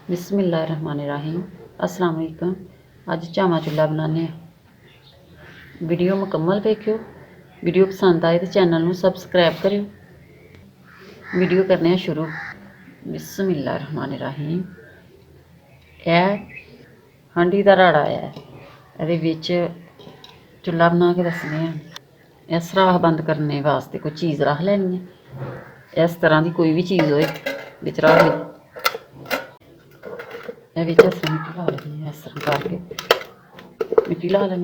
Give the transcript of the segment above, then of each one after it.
बिस्मिल्लाहिर्रहमानिर्रहीम। अस्सलाम वालेकुम। अज चामा चुल्ला बनाने। वीडियो मुकम्मल देखियो। वीडियो पसंद आए तो चैनल में सबसक्राइब करियो। वीडियो करने शुरू। बिस्मिल्लाहिर्रहमानिर्रहीम। यह हांडी का राड़ा है। ये चुल्ला बना के दसने। इस राख बंद करने वास्ते कोई चीज़ रख लैनी है। इस तरह की कोई भी चीज़ हो बिच रख ली। अस मिट्टी ला लें। इस तरह करके मिट्टी ला लें।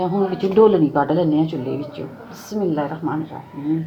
ਹੁਣ ਵਿੱਚ ਢੋਲਣੀ ਕੱਢ ਲੈਂਦੇ ਹਾਂ ਚੁੱਲ੍ਹੇ ਵਿੱਚੋਂ। ਬਿਸਮਿल्लाहिर्रहमानिर्रहीम।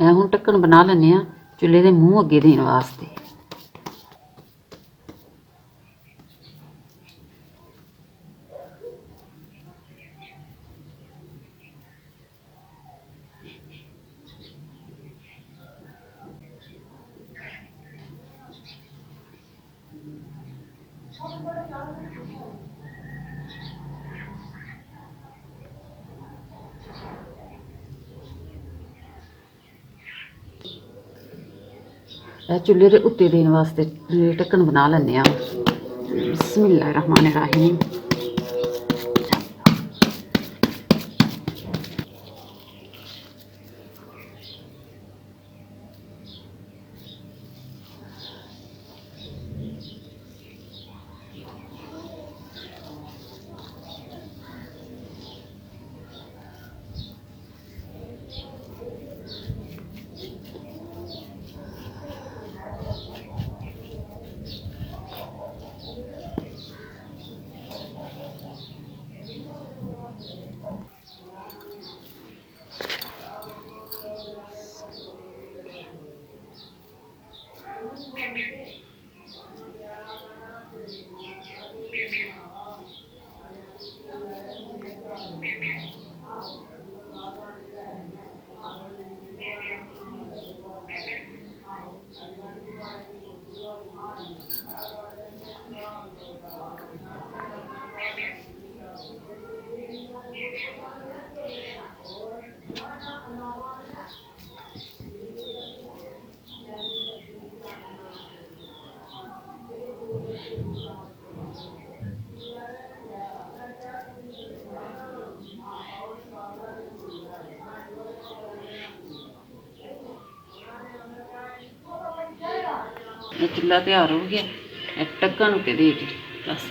ਇਹ ਹੁਣ ਢੱਕਣ ਬਣਾ ਲੈਂਦੇ ਆ ਚੁੱਲ੍ਹੇ ਦੇ ਮੂੰਹ ਅੱਗੇ ਦੇਣ ਵਾਸਤੇ। ਇਹ ਚੁੱਲ੍ਹੇ ਦੇ ਉੱਤੇ ਦੇਣ ਵਾਸਤੇ ਢੱਕਣ ਬਣਾ ਲੈਂਦੇ ਆ। ਬਿਸਮਿਲ੍ਲਾਹਿਰ ਰਹਿਮਾਨਿਰ ਰਹੀਮ। ਇਹ ਚੁੱਲ੍ਹਾ ਤਿਆਰ ਹੋ ਗਿਆ। ਇਹ ਢੱਕਣ ਉੱਤੇ ਦੇ ਕੇ ਬਸ